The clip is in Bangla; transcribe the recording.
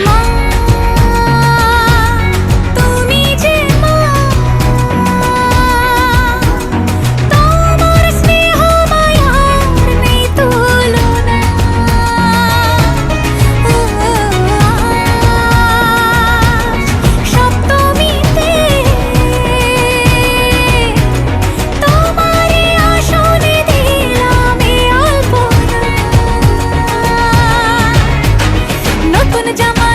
মা, তুমি যে মা, তোমার স্নেহ মায়ার নেই তুলনা। সপ্তমীতে তোমারে আসনে দিলাম এই আলপনা। নতুন জামা